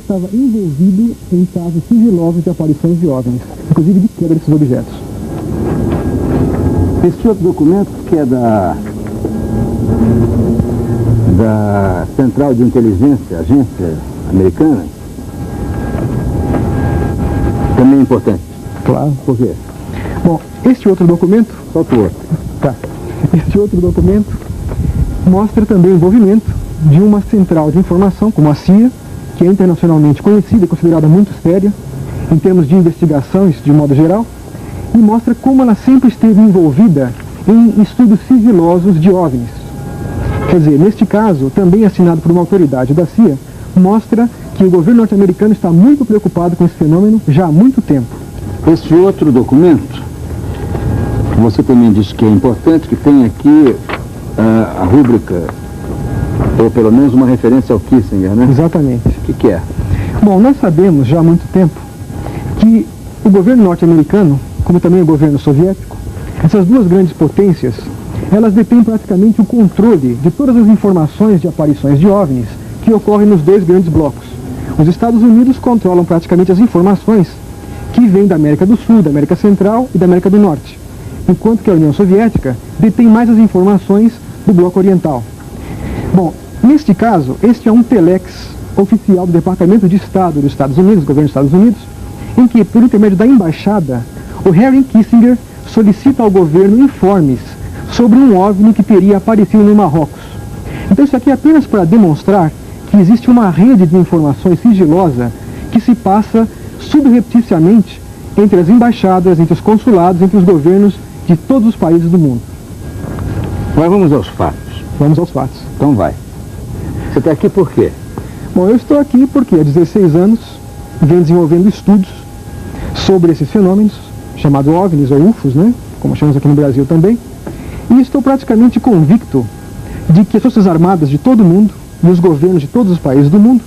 estava envolvido em casos sigilosos de aparições de OVNIs, inclusive de queda desses objetos. Esse outro documento, que é da Central de Inteligência, agência americana, também é importante. Claro. Por quê? Bom, este outro documento... Solta o outro. Tá. Este outro documento mostra também o envolvimento de uma central de informação, como a CIA, que é internacionalmente conhecida e considerada muito séria em termos de investigações de modo geral, e mostra como ela sempre esteve envolvida em estudos sigilosos de OVNIs. Quer dizer, neste caso, também assinado por uma autoridade da CIA, mostra que o governo norte-americano está muito preocupado com esse fenômeno já há muito tempo. Esse outro documento, você também disse que é importante, que tem aqui a rúbrica, ou pelo menos uma referência ao Kissinger, né? Exatamente. O que é? Bom, nós sabemos já há muito tempo que o governo norte-americano, como também o governo soviético, essas duas grandes potências, elas detêm praticamente o controle de todas as informações de aparições de OVNIs que ocorrem nos dois grandes blocos. Os Estados Unidos controlam praticamente as informações que vêm da América do Sul, da América Central e da América do Norte, enquanto que a União Soviética detém mais as informações do bloco oriental. Bom, neste caso, este é um telex oficial do Departamento de Estado dos Estados Unidos, governo dos Estados Unidos, em que, por intermédio da embaixada, o Henry Kissinger solicita ao governo informes sobre um OVNI que teria aparecido no Marrocos. Então isso aqui é apenas para demonstrar que existe uma rede de informações sigilosa que se passa subrepticiamente entre as embaixadas, entre os consulados, entre os governos de todos os países do mundo. Mas vamos aos fatos. Vamos aos fatos. Então vai. Você está aqui por quê? Bom, eu estou aqui porque há 16 anos venho desenvolvendo estudos sobre esses fenômenos, chamados OVNIs ou UFOs, né? Como chamamos aqui no Brasil também. E estou praticamente convicto de que as Forças Armadas de todo o mundo e os governos de todos os países do mundo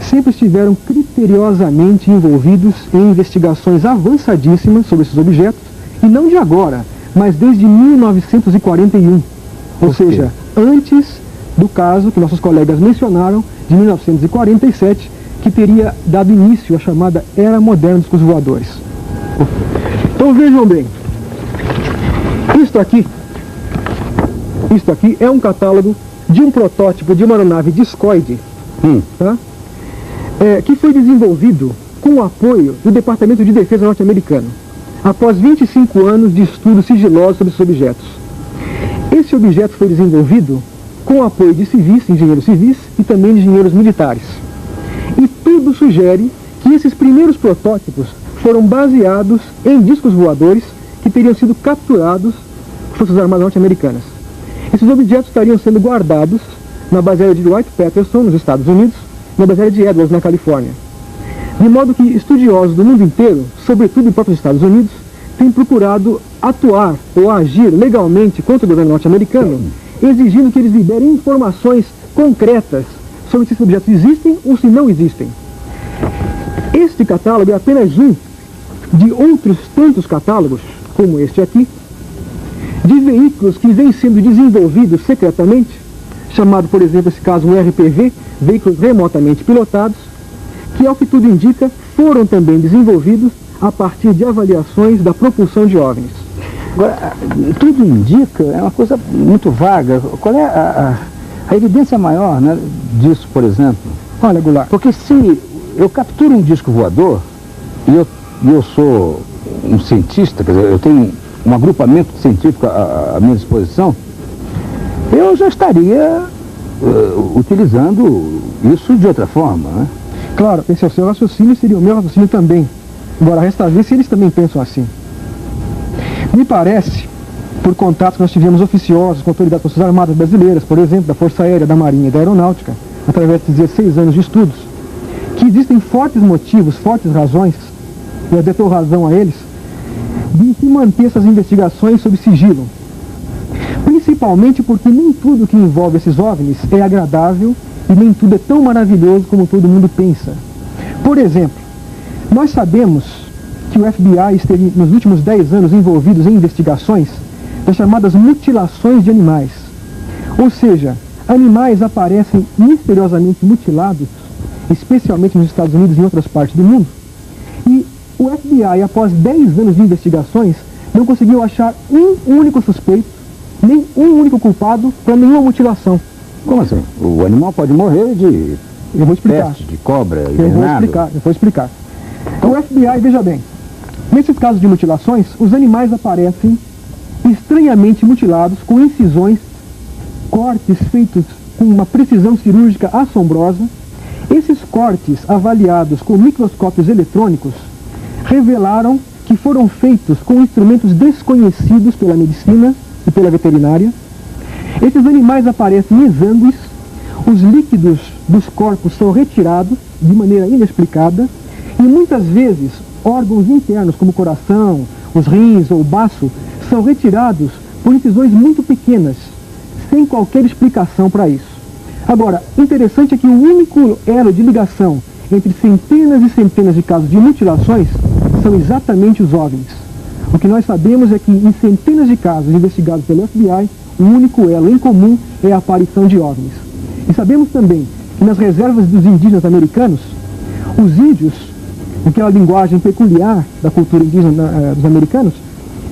sempre estiveram criteriosamente envolvidos em investigações avançadíssimas sobre esses objetos, e não de agora, mas desde 1941. Ou seja, antes do caso que nossos colegas mencionaram, de 1947, que teria dado início à chamada Era Moderna dos Discos Voadores. Então vejam bem, isto aqui é um catálogo de um protótipo de uma aeronave discoide, tá? Que foi desenvolvido com o apoio do Departamento de Defesa norte-americano, após 25 anos de estudos sigilosos sobre esses objetos. Esse objeto foi desenvolvido com o apoio de civis, engenheiros civis e também de engenheiros militares. E tudo sugere que esses primeiros protótipos foram baseados em discos voadores que teriam sido capturados por Forças Armadas norte-americanas. Esses objetos estariam sendo guardados na base aérea de Wright-Patterson, nos Estados Unidos, na base aérea de Edwards, na Califórnia. De modo que estudiosos do mundo inteiro, sobretudo em próprios Estados Unidos, têm procurado atuar ou agir legalmente contra o governo norte-americano, exigindo que eles liberem informações concretas sobre se esses objetos existem ou se não existem. Este catálogo é apenas um de outros tantos catálogos, como este aqui, de veículos que vêm sendo desenvolvidos secretamente, chamado, por exemplo, esse caso, um RPV, veículos remotamente pilotados, que, ao que tudo indica, foram também desenvolvidos a partir de avaliações da propulsão de OVNIs. Agora, tudo indica, é uma coisa muito vaga. Qual é a evidência maior, né, disso, por exemplo? Olha, Goulart, porque se eu capturo um disco voador e eu sou um cientista, quer dizer, eu tenho um agrupamento científico à minha disposição, eu já estaria utilizando isso de outra forma, né? Claro, esse é o seu raciocínio, seria o meu raciocínio também. Agora, resta ver se eles também pensam assim. Me parece, por contatos que nós tivemos oficiosos com autoridades das Forças Armadas brasileiras, por exemplo, da Força Aérea, da Marinha e da Aeronáutica, através de 16 anos de estudos, que existem fortes motivos, fortes razões, e eu dou razão a eles, de se manter essas investigações sob sigilo. Principalmente porque nem tudo que envolve esses OVNIs é agradável e nem tudo é tão maravilhoso como todo mundo pensa. Por exemplo, nós sabemos que o FBI esteve nos últimos 10 anos envolvidos em investigações das chamadas mutilações de animais. Ou seja, animais aparecem misteriosamente mutilados especialmente nos Estados Unidos e em outras partes do mundo. E o FBI, após 10 anos de investigações, não conseguiu achar um único suspeito, nem um único culpado para nenhuma mutilação. Como assim? O animal pode morrer de Eu vou explicar. peste, de cobra, Eu vou explicar. Então, o FBI, veja bem, nesses casos de mutilações, os animais aparecem estranhamente mutilados, com incisões, cortes feitos com uma precisão cirúrgica assombrosa. Esses cortes, avaliados com microscópios eletrônicos, revelaram que foram feitos com instrumentos desconhecidos pela medicina e pela veterinária. Esses animais aparecem exângues, os líquidos dos corpos são retirados de maneira inexplicada e muitas vezes órgãos internos como o coração, os rins ou o baço são retirados por incisões muito pequenas, sem qualquer explicação para isso. Agora, interessante é que o único elo de ligação entre centenas e centenas de casos de mutilações são exatamente os OVNIs. O que nós sabemos é que em centenas de casos investigados pelo FBI, o único elo em comum é a aparição de OVNIs. E sabemos também que nas reservas dos indígenas americanos, os índios, aquela linguagem peculiar da cultura indígena dos americanos,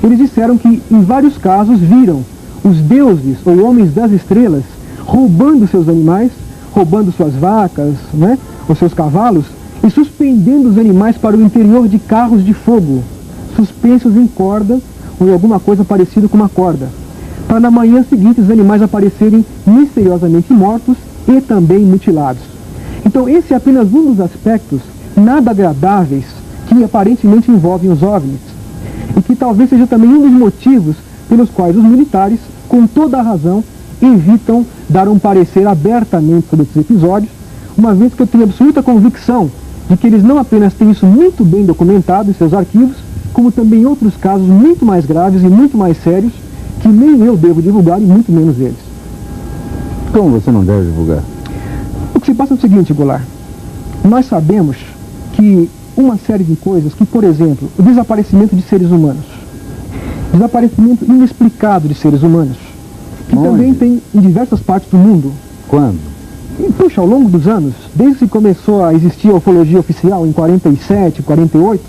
eles disseram que em vários casos viram os deuses ou homens das estrelas roubando seus animais, roubando suas vacas, né, ou seus cavalos, e suspendendo os animais para o interior de carros de fogo, suspensos em corda ou em alguma coisa parecida com uma corda, para na manhã seguinte os animais aparecerem misteriosamente mortos e também mutilados. Então esse é apenas um dos aspectos nada agradáveis que aparentemente envolvem os OVNIs, e que talvez seja também um dos motivos pelos quais os militares, com toda a razão, evitam dar um parecer abertamente sobre esses episódios, uma vez que eu tenho absoluta convicção de que eles não apenas têm isso muito bem documentado em seus arquivos, como também outros casos muito mais graves e muito mais sérios, que nem eu devo divulgar e muito menos eles. Como você não deve divulgar? O que se passa é o seguinte, Goulart. Nós sabemos que uma série de coisas, que por exemplo, o desaparecimento de seres humanos, desaparecimento inexplicado de seres humanos, que Onde? também tem em diversas partes do mundo. Quando? E, puxa, ao longo dos anos, desde que começou a existir a ufologia oficial em 47, 48,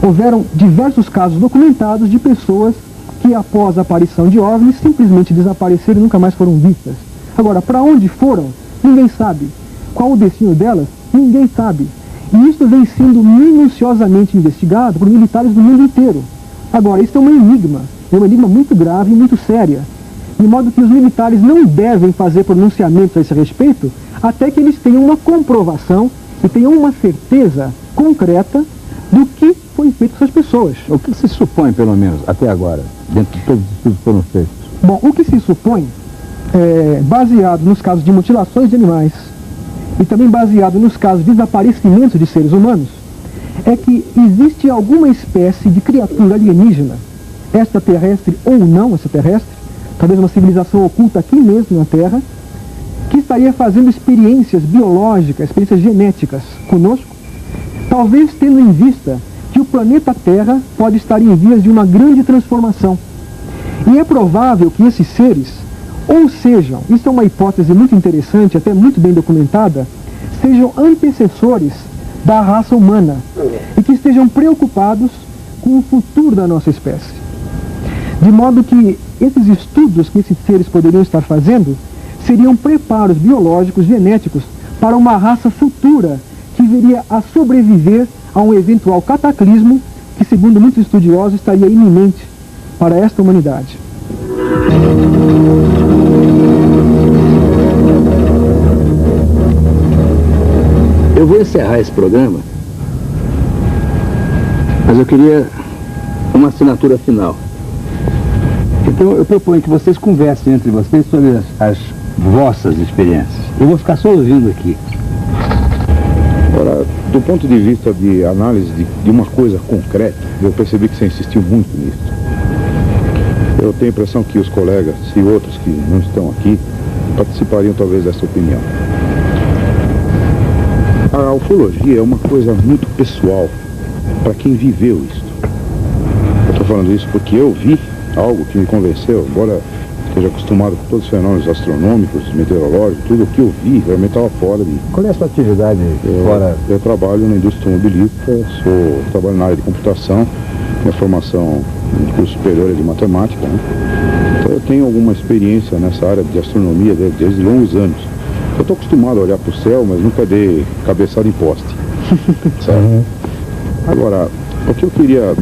houveram diversos casos documentados de pessoas que após a aparição de OVNIs simplesmente desapareceram e nunca mais foram vistas. Agora, para onde foram? Ninguém sabe. Qual o destino delas? Ninguém sabe. E isso vem sendo minuciosamente investigado por militares do mundo inteiro. Agora, isso é um enigma muito grave e muito séria, de modo que os militares não devem fazer pronunciamentos a esse respeito até que eles tenham uma comprovação e tenham uma certeza concreta do que foi feito com essas pessoas. O que se supõe, pelo menos, até agora, dentro de todos os estudos que foram feitos? Bom, o que se supõe, baseado nos casos de mutilações de animais e também baseado nos casos de desaparecimentos de seres humanos, é que existe alguma espécie de criatura alienígena, extraterrestre ou não extraterrestre, talvez uma civilização oculta aqui mesmo na Terra, que estaria fazendo experiências biológicas, experiências genéticas conosco, talvez tendo em vista que o planeta Terra pode estar em vias de uma grande transformação. E é provável que esses seres, ou sejam, isso é uma hipótese muito interessante, até muito bem documentada, sejam antecessores da raça humana e que estejam preocupados com o futuro da nossa espécie. De modo que esses estudos que esses seres poderiam estar fazendo seriam preparos biológicos, genéticos, para uma raça futura que viria a sobreviver a um eventual cataclismo que, segundo muitos estudiosos, estaria iminente para esta humanidade. Eu vou encerrar esse programa, mas eu queria uma assinatura final. Então eu proponho que vocês conversem entre vocês sobre as vossas experiências. Eu vou ficar só ouvindo aqui. Ora, do ponto de vista de análise de uma coisa concreta, eu percebi que você insistiu muito nisso. Eu tenho a impressão que os colegas e outros que não estão aqui participariam talvez dessa opinião. A ufologia é uma coisa muito pessoal para quem viveu isso. Eu estou falando isso porque eu vi algo que me convenceu, embora esteja acostumado com todos os fenômenos astronômicos, meteorológicos, tudo o que eu vi realmente estava fora de... Qual é a sua atividade fora? Eu trabalho na indústria automobilística, trabalho na área de computação, minha formação em curso superior é de matemática, né? Então eu tenho alguma experiência nessa área de astronomia desde longos anos. Eu estou acostumado a olhar para o céu, mas nunca dei cabeçada em poste. Certo? Agora, o que eu queria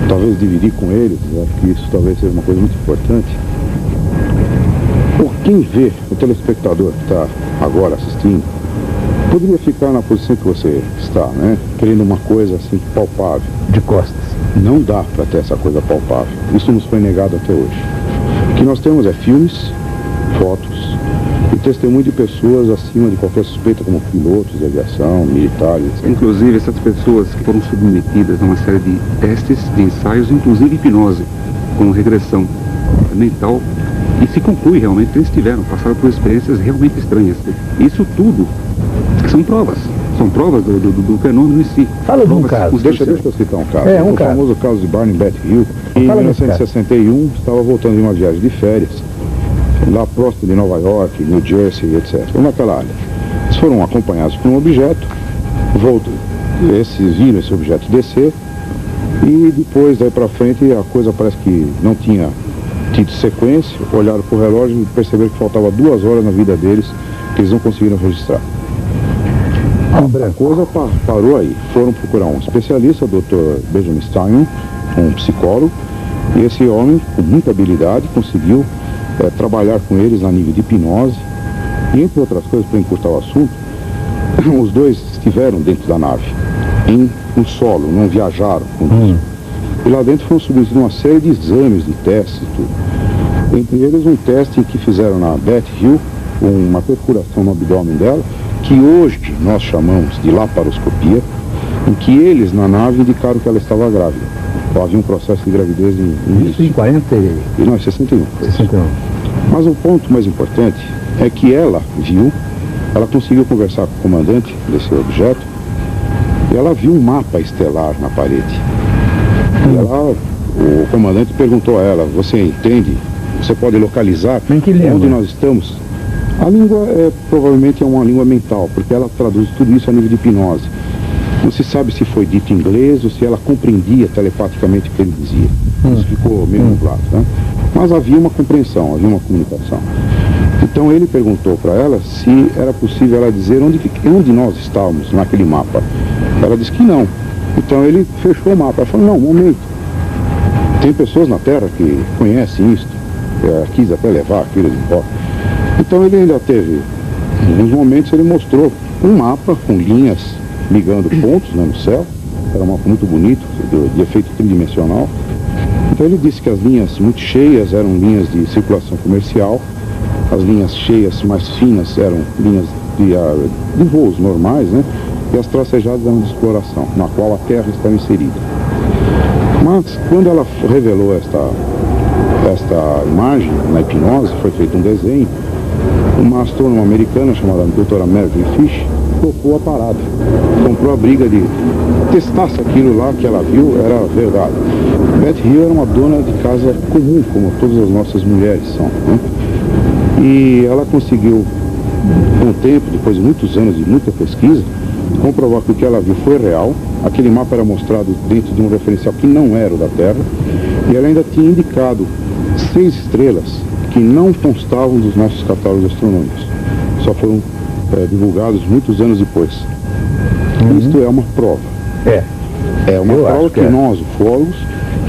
talvez dividir com eles, acho que isso talvez seja uma coisa muito importante. Quem vê, o telespectador que está agora assistindo, poderia ficar na posição que você está, né? Querendo uma coisa assim palpável. De costas. Não dá para ter essa coisa palpável. Isso nos foi negado até hoje. O que nós temos é filmes, fotos e testemunho de pessoas acima de qualquer suspeita, como pilotos de aviação, militares, etc. Inclusive, essas pessoas que foram submetidas a uma série de testes, de ensaios, inclusive hipnose, com regressão mental, e se conclui realmente que eles passaram por experiências realmente estranhas. Isso tudo são provas do fenômeno em si. Fala de um caso. Deixa eu citar um caso. Um o caso. famoso caso de Barney Beth Hill. Em 1961, estava voltando de uma viagem de férias, lá próximo de Nova York, New Jersey, etc. Naquela área. Eles foram acompanhados por um objeto, viram esse objeto descer, e depois, daí para frente, a coisa parece que não tinha tido sequência, olharam para o relógio e perceberam que faltava 2 horas na vida deles, que eles não conseguiram registrar. A coisa parou aí. Foram procurar um especialista, o Dr. Benjamin Stein, um psicólogo, e esse homem, com muita habilidade, conseguiu trabalhar com eles na nível de hipnose, e entre outras coisas, para encurtar o assunto, os dois estiveram dentro da nave, no solo, não viajaram com isso. E lá dentro foram submetidos uma série de exames, de testes e tudo. Entre eles um teste em que fizeram na Beth Hill, uma perfuração no abdômen dela, que hoje nós chamamos de laparoscopia, em que eles na nave indicaram que ela estava grávida. Então, havia um processo de gravidez em Isso em 40 e... Não, em 61. 61. Mas o ponto mais importante é que ela conseguiu conversar com o comandante desse objeto, e ela viu um mapa estelar na parede. E o comandante perguntou a ela: você entende? Você pode localizar onde nós estamos? A língua provavelmente é uma língua mental, porque ela traduz tudo isso a nível de hipnose. Não se sabe se foi dito em inglês ou se ela compreendia telepaticamente o que ele dizia. Isso ficou meio nublado, né? Mas havia uma compreensão, havia uma comunicação. Então ele perguntou para ela se era possível ela dizer onde nós estávamos naquele mapa. Ela disse que não. Então ele fechou o mapa. Ela falou: não, um momento. Tem pessoas na Terra que conhecem isso. Quis até levar aquilo de volta. Então ele ainda teve, em alguns momentos ele mostrou um mapa com linhas ligando pontos, né, no céu. Era um mapa muito bonito, de efeito tridimensional. Então ele disse que as linhas muito cheias eram linhas de circulação comercial, as linhas cheias mais finas eram linhas de voos normais, né? E as tracejadas eram de exploração, na qual a Terra estava inserida. Mas quando ela revelou esta imagem na hipnose, foi feito um desenho, uma astrônoma americana chamada doutora Marjorie Fish tocou a parada, comprou a briga de testar se aquilo lá que ela viu era verdade. Beth Hill era uma dona de casa comum, como todas as nossas mulheres são, né? E ela conseguiu, com o tempo, depois de muitos anos de muita pesquisa, comprovar que o que ela viu foi real. Aquele mapa era mostrado dentro de um referencial que não era o da Terra, e ela ainda tinha indicado 6 estrelas que não constavam dos nossos catálogos astronômicos. Só foram divulgados muitos anos depois. Isto é uma prova. É uma prova que nós, ufólogos,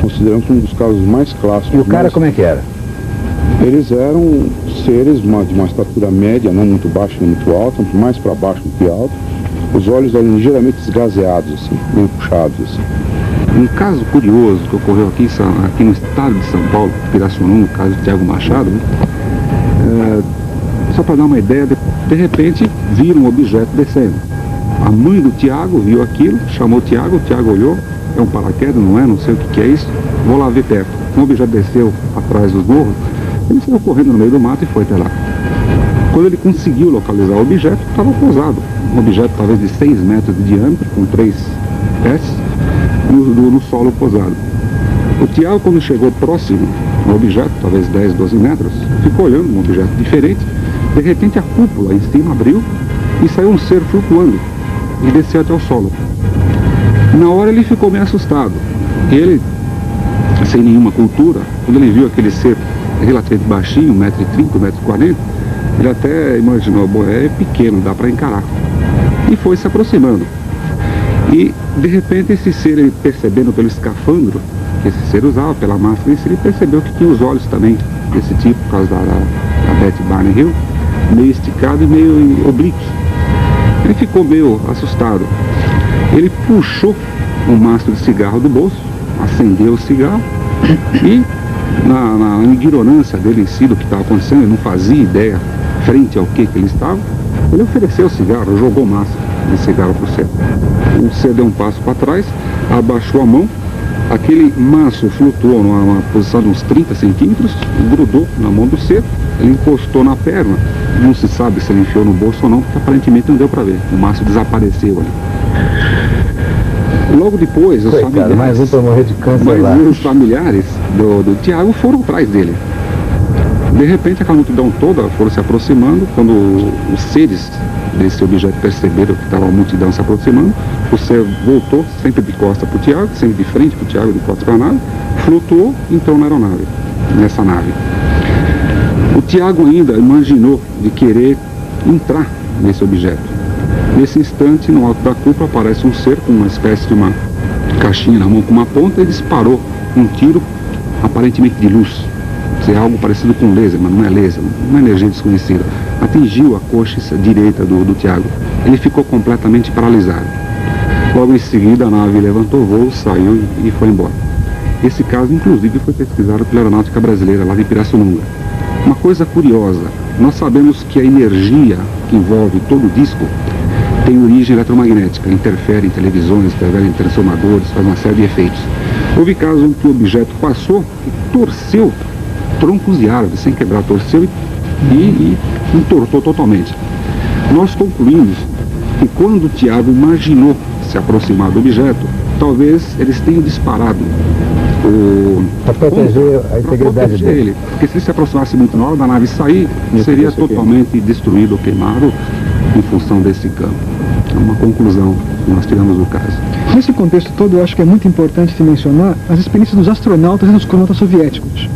consideramos um dos casos mais clássicos. E o cara como é que era? Eles eram seres de uma estatura média, não muito baixa nem muito alta, mais para baixo do que alto. Os olhos eram ligeiramente esgazeados, assim, meio puxados, assim. Um caso curioso que ocorreu aqui no estado de São Paulo, Pirassununga, no caso de Tiago Machado, né? Só para dar uma ideia, de repente viram um objeto descendo. A mãe do Tiago viu aquilo, chamou o Tiago olhou, é um paraquedas, não sei o que é isso, vou lá ver perto. Um objeto desceu atrás dos morros, ele saiu correndo no meio do mato e foi até lá. Quando ele conseguiu localizar o objeto, estava pousado. Um objeto talvez de 6 metros de diâmetro, com 3 pés, no solo pousado. O Tiago, quando chegou próximo, um objeto, talvez 10, 12 metros, ficou olhando um objeto diferente. De repente a cúpula em cima abriu e saiu um ser flutuando e desceu até o solo. Na hora ele ficou meio assustado. Ele, sem nenhuma cultura, quando ele viu aquele ser relativamente baixinho, 1,30 m, 1,40 m, ele até imaginou, bom, é pequeno, dá para encarar. E foi se aproximando. E, de repente, esse ser, ele percebendo pelo escafandro que esse ser usava, pela máscara, ele percebeu que tinha os olhos também desse tipo, por causa da Betty Barney Hill, meio esticado e meio oblíquos. Ele ficou meio assustado. Ele puxou um maço de cigarro do bolso, acendeu o cigarro e, na ignorância dele em si do que estava acontecendo, ele não fazia ideia frente ao que ele estava, ele ofereceu o cigarro, jogou massa de cigarro para o ser. O ser deu um passo para trás, abaixou a mão, aquele maço flutuou numa posição de uns 30 centímetros, grudou na mão do ser, ele encostou na perna, não se sabe se ele enfiou no bolso ou não, porque aparentemente não deu para ver, o maço desapareceu ali. Logo depois, os familiares, mais um para morrer de câncer lá. Os familiares do Tiago foram atrás dele. De repente, aquela multidão toda foram se aproximando. Quando os seres desse objeto perceberam que estava a multidão se aproximando, o ser voltou sempre de costas para o Tiago, sempre de frente para o Tiago, de costas para a nave, flutuou e entrou na aeronave, nessa nave. O Tiago ainda imaginou de querer entrar nesse objeto. Nesse instante, no alto da cúpula, aparece um ser com uma espécie de uma caixinha na mão com uma ponta e disparou um tiro, aparentemente de luz. É algo parecido com laser, mas não é laser, uma energia desconhecida. Atingiu a coxa direita do Tiago. Ele ficou completamente paralisado. Logo em seguida, a nave levantou o voo, saiu e foi embora. Esse caso, inclusive, foi pesquisado pela Aeronáutica Brasileira, lá de Pirassununga. Uma coisa curiosa, nós sabemos que a energia que envolve todo o disco tem origem eletromagnética, interfere em televisões, interfere em transformadores, faz uma série de efeitos. Houve casos em que o objeto passou e torceu troncos de árvores, sem quebrar, torceu e entortou totalmente. Nós concluímos que quando o Tiago imaginou se aproximar do objeto, talvez eles tenham disparado para proteger a integridade dele. Porque se ele se aproximasse muito na hora da nave sair, seria totalmente destruído ou queimado em função desse campo. É uma conclusão que nós tiramos do caso. Nesse contexto todo, eu acho que é muito importante se mencionar as experiências dos astronautas e dos cosmonautas soviéticos.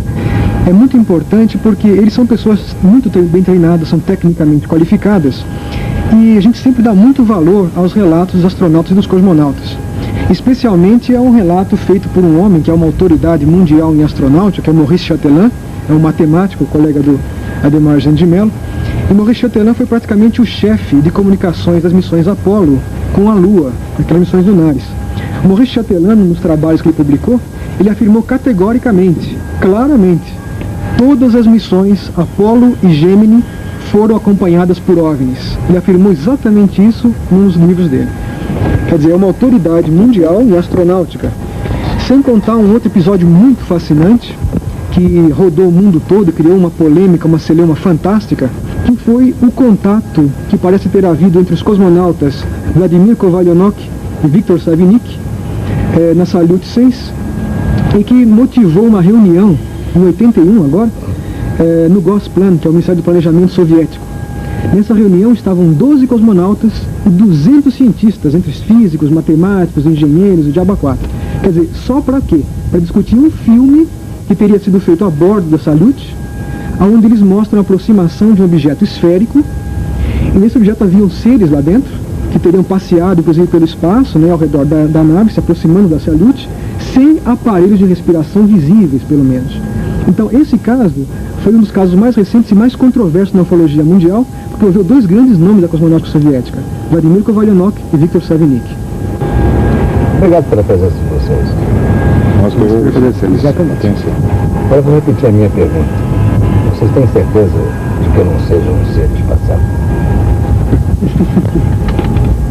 É muito importante porque eles são pessoas muito bem treinadas, são tecnicamente qualificadas, e a gente sempre dá muito valor aos relatos dos astronautas e dos cosmonautas. Especialmente é um relato feito por um homem que é uma autoridade mundial em astronáutica, que é Maurice Chatelain, é um matemático, colega do Ademar Gente de Mello. E Maurice Chatelain foi praticamente o chefe de comunicações das missões Apollo com a Lua, aquelas missões lunares. Maurice Chatelain, nos trabalhos que ele publicou, ele afirmou categoricamente, claramente, todas as missões Apollo e Gemini foram acompanhadas por OVNIs. Ele afirmou exatamente isso nos livros dele. Quer dizer, é uma autoridade mundial em astronáutica. Sem contar um outro episódio muito fascinante, que rodou o mundo todo, criou uma polêmica, uma celeuma fantástica, que foi o contato que parece ter havido entre os cosmonautas Vladimir Kovalyonok e Viktor Savinik, na Salyut 6, e que motivou uma reunião, em 81 agora, no Gosplan, que é o Ministério do Planejamento Soviético. Nessa reunião estavam 12 cosmonautas e 200 cientistas, entre físicos, matemáticos, engenheiros e diabo 4. Quer dizer, só para quê? Para discutir um filme que teria sido feito a bordo da Salyut, onde eles mostram a aproximação de um objeto esférico, e nesse objeto haviam seres lá dentro, que teriam passeado, inclusive, pelo espaço, ao redor da nave, se aproximando da Salyut, sem aparelhos de respiração visíveis, pelo menos. Então, esse caso foi um dos casos mais recentes e mais controversos na ufologia mundial, porque envolveu dois grandes nomes da cosmonáutica soviética, Vladimir Kovalyonok e Viktor Savinik. Obrigado pela presença de vocês. Nós que agradecemos. Exatamente. Agora vou repetir a minha pergunta. Vocês têm certeza de que eu não seja um ser espacial?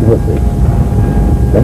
E vocês? Tem?